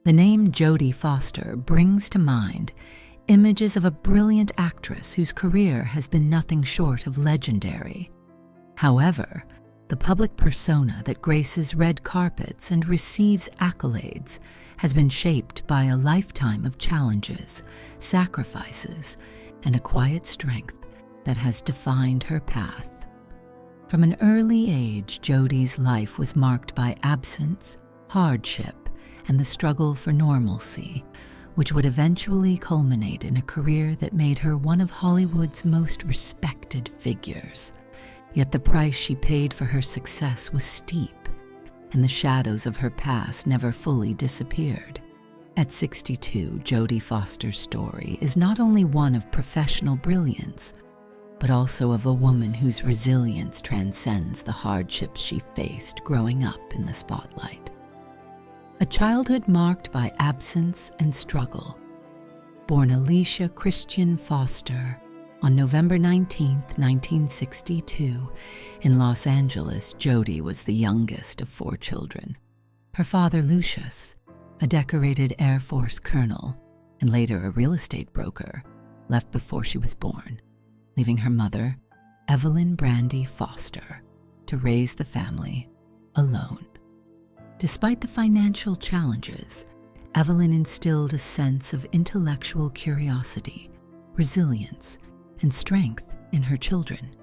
The name Jodie Foster brings to mind images of a brilliant actress whose career has been nothing short of legendary. However, the public persona that graces red carpets and receives accolades has been shaped by a lifetime of challenges, sacrifices, and a quiet strength that has defined her path. From an early age, Jodie's life was marked by absence, hardship, and the struggle for normalcy, which would eventually culminate in a career that made her one of Hollywood's most respected figures. Yet the price she paid for her success was steep, and the shadows of her past never fully disappeared. At 62, Jodie Foster's story is not only one of professional brilliance, but also of a woman whose resilience transcends the hardships she faced growing up in the spotlight. A childhood marked by absence and struggle. Born Alicia Christian Foster on November 19, 1962, in Los Angeles, Jodie was the youngest of 4 children. Her father, Lucius, a decorated Air Force colonel and later a real estate broker, left before she was born, leaving her mother, Evelyn Brandy Foster, to raise the family alone. Despite the financial challenges, Evelyn instilled a sense of intellectual curiosity, resilience, and strength in her children.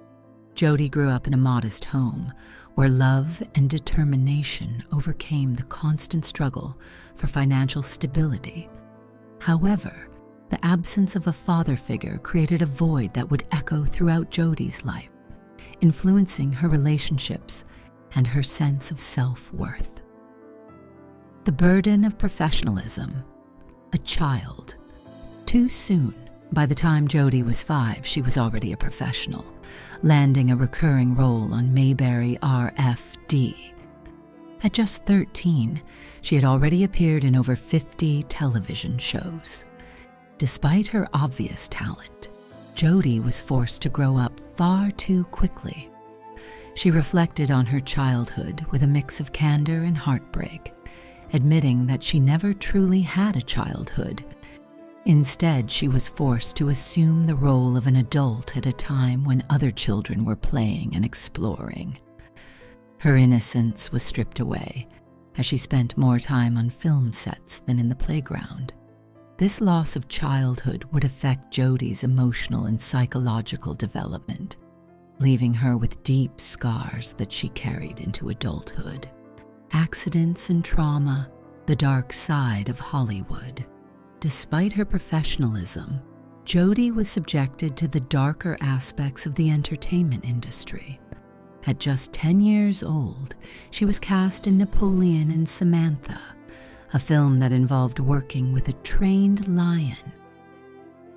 Jodie grew up in a modest home where love and determination overcame the constant struggle for financial stability. However, the absence of a father figure created a void that would echo throughout Jodie's life, influencing her relationships and her sense of self-worth. The burden of professionalism. A child. Too soon. By the time Jodie was 5, she was already a professional, landing a recurring role on Mayberry RFD. At just 13, she had already appeared in over 50 television shows. Despite her obvious talent, Jodie was forced to grow up far too quickly. She reflected on her childhood with a mix of candor and heartbreak, admitting that she never truly had a childhood. Instead, she was forced to assume the role of an adult at a time when other children were playing and exploring. Her innocence was stripped away, as she spent more time on film sets than in the playground. This loss of childhood would affect Jodie's emotional and psychological development, leaving her with deep scars that she carried into adulthood. Accidents and trauma, the dark side of Hollywood. Despite her professionalism, Jodie was subjected to the darker aspects of the entertainment industry. At just 10 years old, she was cast in Napoleon and Samantha, a film that involved working with a trained lion.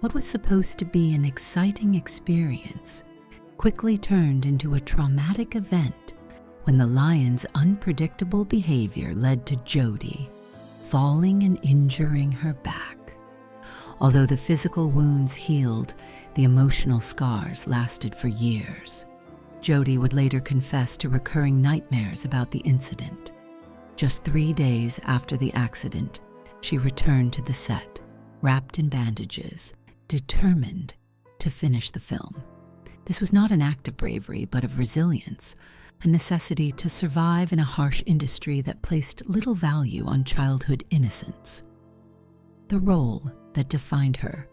What was supposed to be an exciting experience quickly turned into a traumatic event when the lion's unpredictable behavior led to Jodie falling and injuring her back. Although the physical wounds healed, the emotional scars lasted for years. Jodie would later confess to recurring nightmares about the incident. Just 3 days after the accident, she returned to the set, wrapped in bandages, determined to finish the film. This was not an act of bravery, but of resilience, a necessity to survive in a harsh industry that placed little value on childhood innocence. The role that defined her,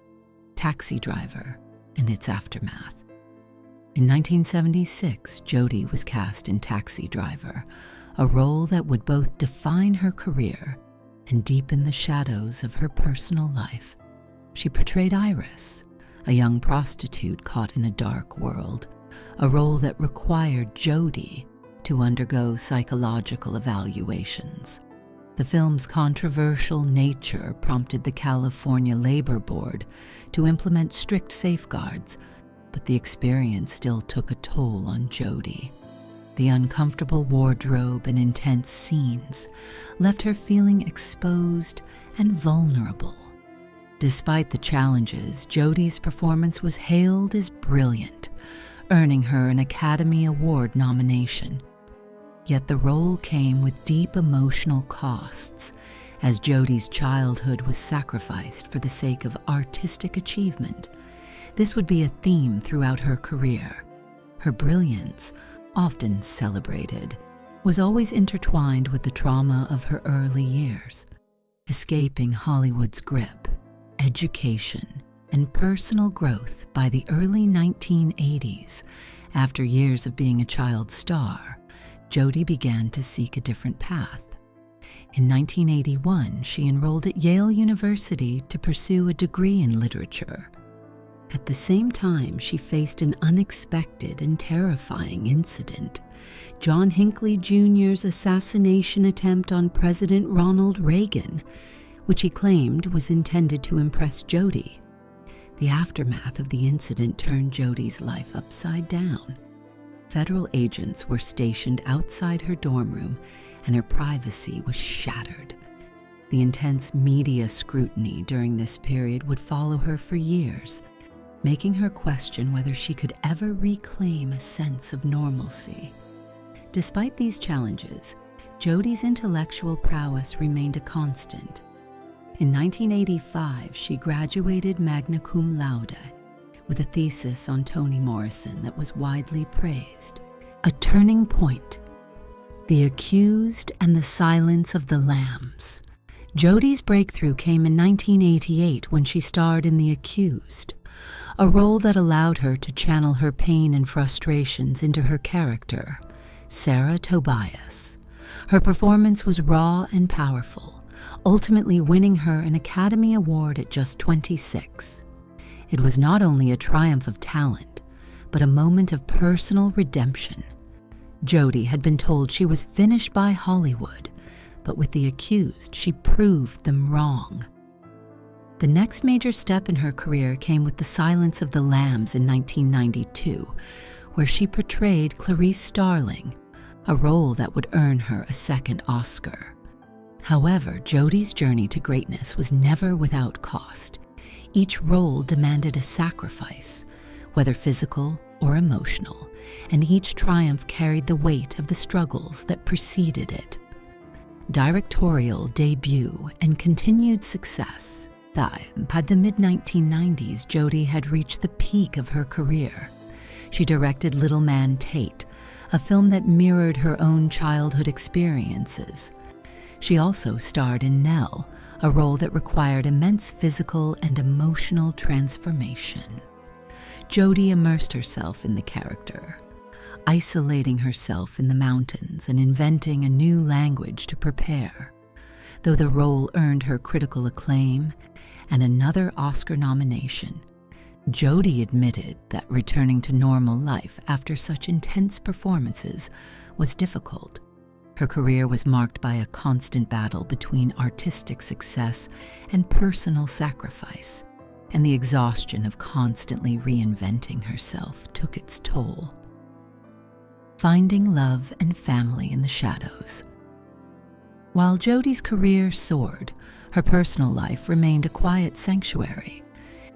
taxi driver, and its aftermath. In 1976, Jodie was cast in Taxi Driver, a role that would both define her career and deepen the shadows of her personal life. She portrayed Iris, a young prostitute caught in a dark world, a role that required Jodie to undergo psychological evaluations. The film's controversial nature prompted the California Labor Board to implement strict safeguards, but the experience still took a toll on Jodie. The uncomfortable wardrobe and intense scenes left her feeling exposed and vulnerable. Despite the challenges, Jodie's performance was hailed as brilliant, earning her an Academy Award nomination. Yet the role came with deep emotional costs As Jodie's childhood was sacrificed for the sake of artistic achievement, this would be a theme throughout her career. Her brilliance, often celebrated, was always intertwined with the trauma of her early years. Escaping Hollywood's grip, education, and personal growth by the early 1980s, after years of being a child star, Jodie began to seek a different path. In 1981, she enrolled at Yale University to pursue a degree in literature. At the same time, she faced an unexpected and terrifying incident: John Hinckley Jr.'s assassination attempt on President Ronald Reagan, which he claimed was intended to impress Jodie. The aftermath of the incident turned Jodie's life upside down. Federal agents were stationed outside her dorm room, and her privacy was shattered. The intense media scrutiny during this period would follow her for years, making her question whether she could ever reclaim a sense of normalcy. Despite these challenges, Jodie's intellectual prowess remained a constant. In 1985, she graduated magna cum laude with a thesis on Toni Morrison that was widely praised. A turning point: The Accused and the Silence of the Lambs. Jodie's breakthrough came in 1988 when she starred in The Accused, a role that allowed her to channel her pain and frustrations into her character, Sarah Tobias. Her performance was raw and powerful, ultimately winning her an Academy Award at just 26. It was not only a triumph of talent, but a moment of personal redemption. Jodie had been told she was finished by Hollywood, but with The Accused, she proved them wrong. The next major step in her career came with The Silence of the Lambs in 1992, where she portrayed Clarice Starling, a role that would earn her a second Oscar. However, Jodie's journey to greatness was never without cost. Each role demanded a sacrifice, whether physical or emotional, and each triumph carried the weight of the struggles that preceded it. Directorial debut and continued success. By the mid-1990s, Jodie had reached the peak of her career. She directed Little Man Tate, a film that mirrored her own childhood experiences. She also starred in Nell, a role that required immense physical and emotional transformation. Jodie immersed herself in the character, isolating herself in the mountains and inventing a new language to prepare. Though the role earned her critical acclaim and another Oscar nomination, Jodie admitted that returning to normal life after such intense performances was difficult. Her career was marked by a constant battle between artistic success and personal sacrifice, and the exhaustion of constantly reinventing herself took its toll. Finding love and family in the shadows. While Jodie's career soared, her personal life remained a quiet sanctuary.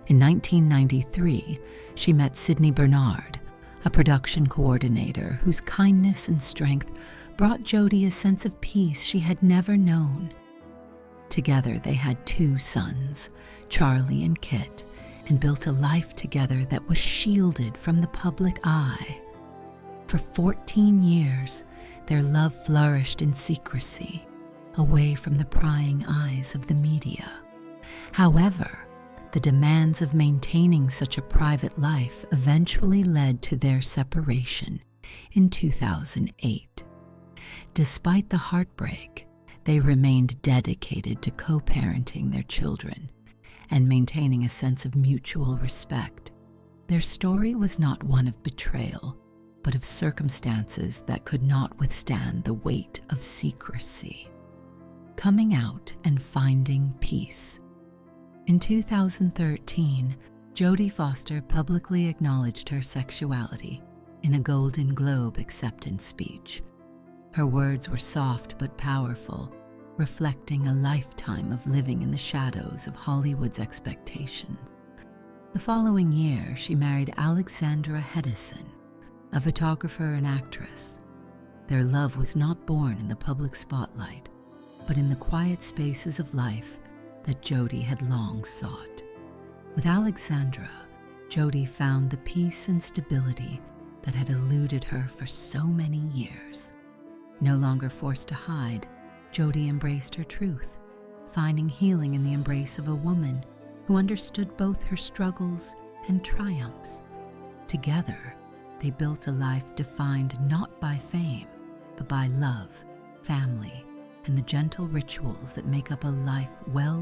In 1993, she met Sydney Bernard, a production coordinator whose kindness and strength brought Jodie a sense of peace she had never known. Together, they had 2 sons, Charlie and Kit, and built a life together that was shielded from the public eye. For 14 years, their love flourished in secrecy, away from the prying eyes of the media. However, the demands of maintaining such a private life eventually led to their separation in 2008. Despite the heartbreak, they remained dedicated to co-parenting their children and maintaining a sense of mutual respect. Their story was not one of betrayal, but of circumstances that could not withstand the weight of secrecy. Coming out and finding peace. In 2013, Jodie Foster publicly acknowledged her sexuality in a Golden Globe acceptance speech. Her words were soft but powerful, reflecting a lifetime of living in the shadows of Hollywood's expectations. The following year, she married Alexandra Hedison, a photographer and actress. Their love was not born in the public spotlight, but in the quiet spaces of life that Jodie had long sought. With Alexandra, Jodie found the peace and stability that had eluded her for so many years. No longer forced to hide, Jodie embraced her truth, finding healing in the embrace of a woman who understood both her struggles and triumphs. Together, they built a life defined not by fame, but by love, family, and the gentle rituals that make up a life well